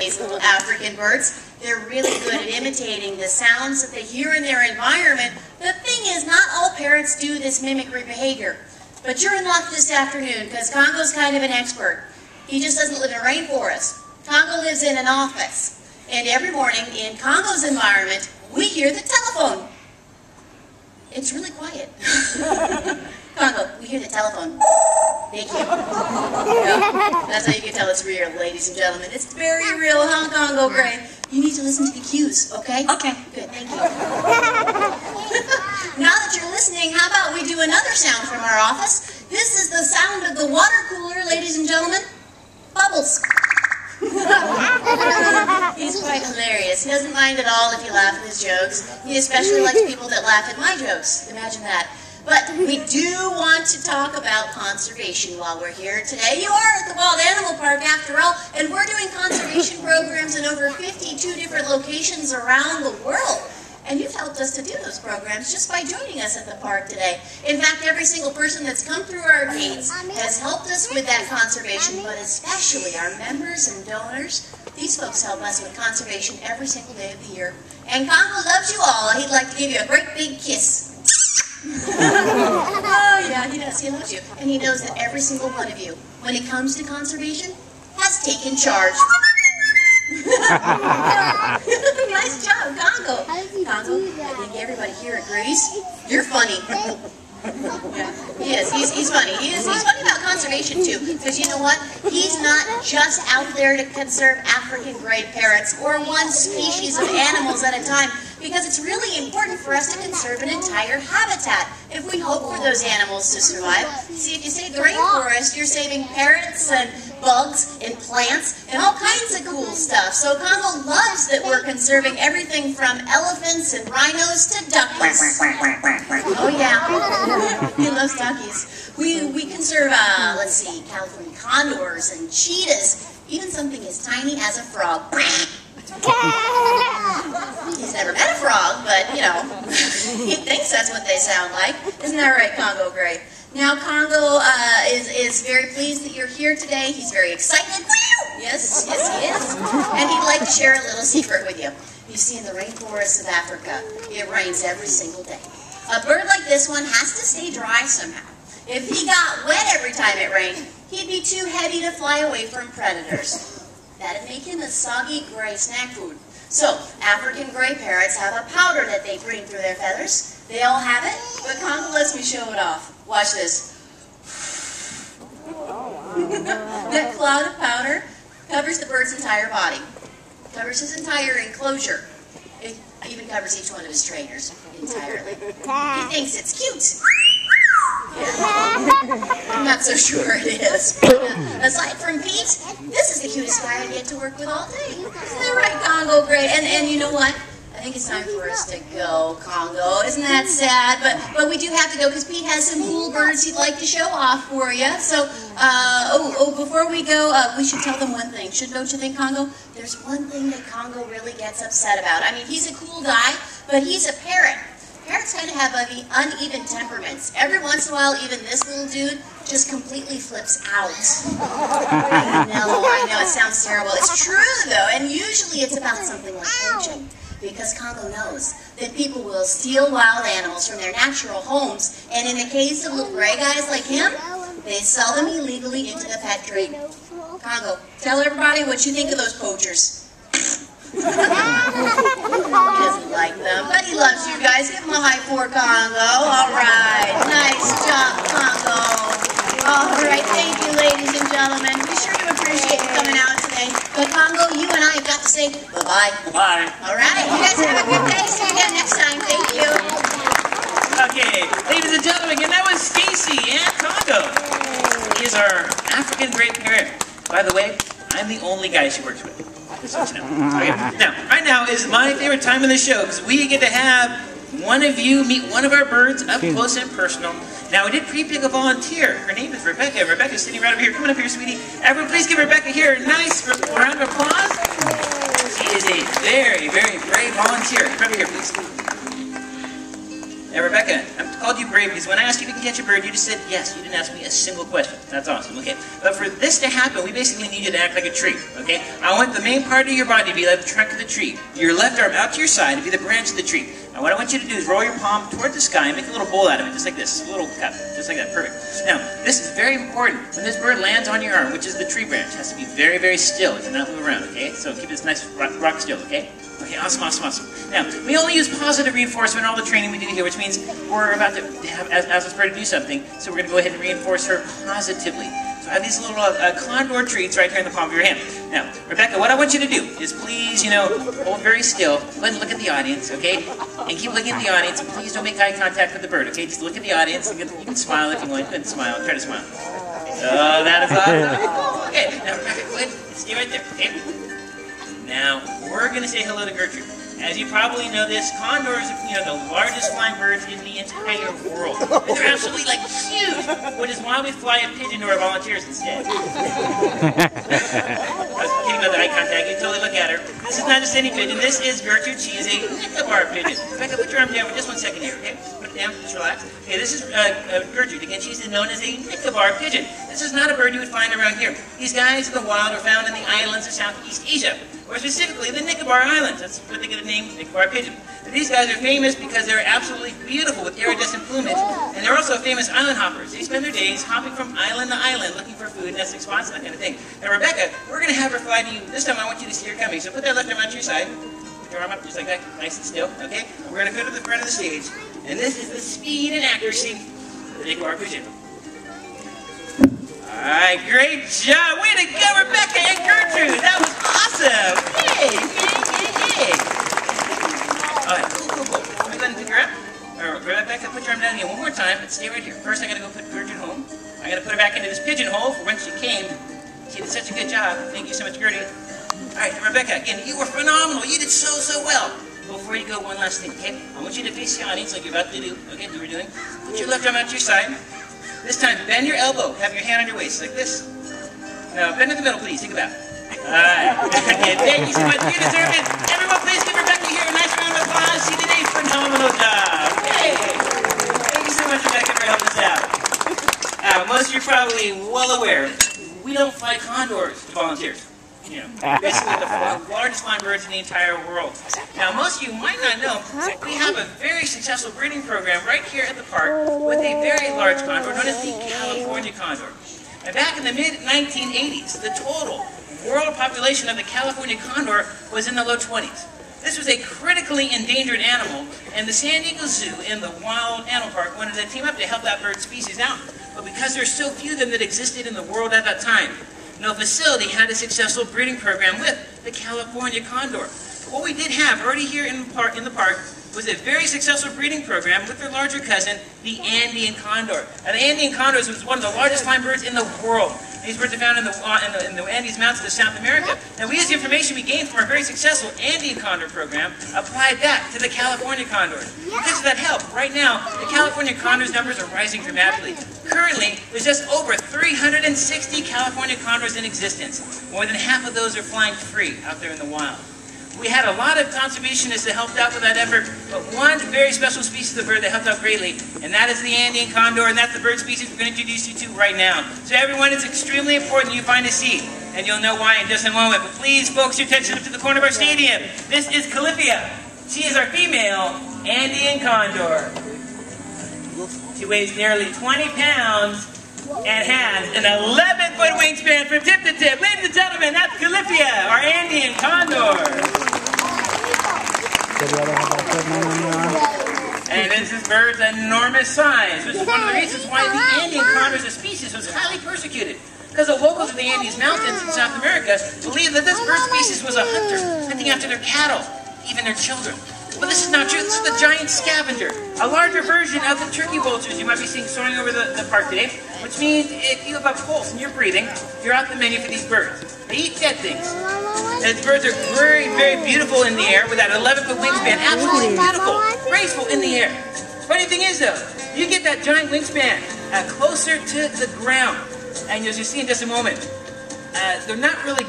These little African birds, they're really good at imitating the sounds that they hear in their environment. The thing is, not all parrots do this mimicry behavior. But you're in luck this afternoon, because Congo's kind of an expert. He just doesn't live in a rainforest. Congo lives in an office. And every morning, in Congo's environment, we hear the telephone. It's really quiet. Congo, we hear the telephone. Thank you. Yeah, that's how you can tell it's real, ladies and gentlemen. It's very real, huh, Congo Gray? You need to listen to the cues, okay? Okay. Good, thank you. Now that you're listening, how about we do another sound from our office? This is the sound of the water cooler, ladies and gentlemen. Bubbles. He's quite hilarious. He doesn't mind at all if you laugh at his jokes. He especially likes people that laugh at my jokes. Imagine that. But we do want to talk about conservation while we're here today. You are at the Wild Animal Park after all, and we're doing conservation programs in over 52 different locations around the world. And you've helped us to do those programs just by joining us at the park today. In fact, every single person that's come through our gates has helped us with that conservation, but especially our members and donors. These folks help us with conservation every single day of the year. And Congo loves you all. He'd like to give you a great big kiss. Oh yeah, he does. He loves you. And he knows that every single one of you, when it comes to conservation, has taken charge. Nice job, Congo. Congo, I think everybody here agrees. You're funny. Yeah, he is. He's funny. He's funny about conservation too, because you know what? He's not just out there to conserve African gray parrots or one species of animals at a time, because it's really important for us to conserve an entire habitat if we hope for those animals to survive. See, if you save the rainforest, you're saving parrots and bugs and plants and all kinds of cool stuff. So Congo loves that we're conserving everything from elephants and rhinos to duckies. Oh yeah, he loves duckies. We conserve, let's see, California condors and cheetahs, even something as tiny as a frog. He's never met a frog, but, you know, he thinks that's what they sound like. Isn't that right, Congo Gray? Now, Congo is very pleased that you're here today. He's very excited. Yes, he is. And he'd like to share a little secret with you. You see, in the rainforests of Africa, it rains every single day. A bird like this one has to stay dry somehow. If he got wet every time it rained, he'd be too heavy to fly away from predators. That'd make him a soggy gray snack food. So, African gray parrots have a powder that they bring through their feathers. They all have it, but Congo lets me show it off. Watch this. That cloud of powder covers the bird's entire body. Covers his entire enclosure. It even covers each one of his trainers entirely. He thinks it's cute. Yeah. I'm not so sure it is. Aside from Pete, this is the cutest guy I get to work with all day. Isn't that right, Congo Gray? And you know what? I think it's time for us to go, Congo. Isn't that sad? But we do have to go because Pete has some cool birds he'd like to show off for you. So, before we go, we should tell them one thing. Don't you think, Congo? There's one thing that Congo really gets upset about. I mean, he's a cool guy, but he's a parrot. Parrots kind of have uneven temperaments. Every once in a while, even this little dude just completely flips out. I know, it sounds terrible. It's true, though, and usually it's about something like poaching. Because Congo knows that people will steal wild animals from their natural homes, and in the case of little gray guys like him, they sell them illegally into the pet trade. Congo, tell everybody what you think of those poachers. He doesn't like them, but he loves you guys. Give him a high four, Congo. All right. Nice job, Congo. All right. Thank you, ladies and gentlemen. We sure do appreciate you coming out today. But Congo, you and I have got to say bye-bye. Bye. All right. You guys have a good day. See you again next time. Thank you. Okay. Ladies and gentlemen, again, that was Stacy and Congo. He is our African gray parrot. By the way, I'm the only guy she works with. Okay. Now, right now is my favorite time in the show because we get to have one of you meet one of our birds up close and personal. Now, we did pre-pick a volunteer. Her name is Rebecca. Rebecca's sitting right over here. Come on up here, sweetie. Everyone, please give Rebecca here a nice round of applause. She is a very, very brave volunteer. Come up here, please. Now, Rebecca, called you brave because when I asked you if you can catch a bird, you just said yes. You didn't ask me a single question. That's awesome, okay? But for this to happen, we basically need you to act like a tree, okay? I want the main part of your body to be like the trunk of the tree. Your left arm out to your side to be the branch of the tree. Now what I want you to do is roll your palm toward the sky and make a little bowl out of it, just like this. A little cup, just like that. Perfect. Now, this is very important. When this bird lands on your arm, which is the tree branch, it has to be very, very still. You cannot move around, okay? So keep this nice rock still, okay? Okay, awesome, awesome, awesome. Now, we only use positive reinforcement in all the training we do here, which means we're about to ask this bird to do something, so we're going to go ahead and reinforce her positively. So I have these little condor treats right here in the palm of your hand. Now, Rebecca, what I want you to do is please, hold very still. Go ahead and look at the audience, okay? And keep looking at the audience, and please don't make eye contact with the bird, okay? Just look at the audience. You can smile if you want. Go ahead and smile. Try to smile. Oh, that is awesome. Okay, now Rebecca, go ahead and stay right there, okay? Now, we're going to say hello to Gertrude. As you probably know this, condors are, the largest flying birds in the entire world. And they're absolutely, huge, which is why we fly a pigeon to our volunteers instead. I was kidding about the eye contact. You totally look at her. This is not just any pigeon. This is Gertrude. She is a Nicobar pigeon. Rebecca, put your arm down for just 1 second here, okay? Put it down. Just relax. Okay, this is Gertrude. Again, she's known as a Nicobar pigeon. This is not a bird you would find around here. These guys in the wild are found in the islands of Southeast Asia, or specifically the Nicobar Islands. That's where they get the name Nicobar pigeon. But these guys are famous because they're absolutely beautiful with iridescent plumage, and they're also famous island hoppers. They spend their days hopping from island to island looking for food, nesting spots, and that kind of thing. Now, Rebecca, we're going to have her fly to you. This time I want you to see her coming. So put that left arm out to your side. Put your arm up just like that, nice and still, okay? We're going to go to the front of the stage, and this is the speed and accuracy of the Nicobar pigeon. Alright, great job! Way to go, Rebecca and Gertrude! That was awesome! Yay! Yay! Yay! Alright, cool. Let me go ahead and pick her up. Alright, Rebecca, put your arm down here one more time, but stay right here. First, I gotta go put Gertrude home. I gotta put her back into this pigeonhole for when she came. She did such a good job. Thank you so much, Gertie. Alright, Rebecca, again, you were phenomenal. You did so well. Before you go, one last thing, okay? I want you to face the audience like you're about to do, okay? Do what we're doing. Put your left arm out to your side. This time, bend your elbow. Have your hand on your waist, like this. Now, bend in the middle, please. Think about it. Alright. Okay, thank you so much. You deserve it. Everyone, please give Rebecca here a nice round of applause. She did a phenomenal job. Yay! Thank you so much, Rebecca, for helping us out. Most of you are probably well aware, we don't fly condors to volunteers. Basically the largest flying birds in the entire world. Now, most of you might not know, we have a very successful breeding program right here at the park with a very large condor known as the California condor. And back in the mid-1980s, the total world population of the California condor was in the low 20s. This was a critically endangered animal, and the San Diego Zoo and the Wild Animal Park wanted to team up to help that bird species out. But because there's so few of them that existed in the world at that time, no facility had a successful breeding program with the California condor. What we did have already here in the park was a very successful breeding program with their larger cousin, the Andean condor. Now, the Andean condor was one of the largest flying birds in the world. These birds are found in the Andes Mountains of South America. Now, we used the information we gained from our very successful Andean condor program, applied that to the California condor. Because of that help, right now, the California condor's numbers are rising dramatically. Currently, there's just over 360 California condors in existence. More than half of those are flying free out there in the wild. We had a lot of conservationists that helped out with that effort, but one very special species of bird that helped out greatly, and that is the Andean condor, and that's the bird species we're going to introduce you to right now. So everyone, it's extremely important you find a seat, and you'll know why in just a moment. But please focus your attention up to the corner of our stadium. This is Calyphia. She is our female Andean condor. She weighs nearly 20 pounds and has an 11-foot wingspan from tip to tip. Ladies and gentlemen, that's Calyphia, our Andean condor. And this is bird's enormous size, which is one of the reasons why the Andean condor as a species was highly persecuted. Because the locals of the Andes Mountains in South America believed that this bird species was a hunter, hunting after their cattle, even their children. But this is not true. This is the giant scavenger, a larger version of the turkey vultures you might be seeing soaring over the park today, which means if you have a pulse and you're breathing, you're out the menu for these birds. They eat dead things. And these birds are very, very beautiful in the air with that 11-foot wingspan. Absolutely beautiful, graceful in the air. The funny thing is, though, you get that giant wingspan closer to the ground. And as you see in just a moment, they're not really,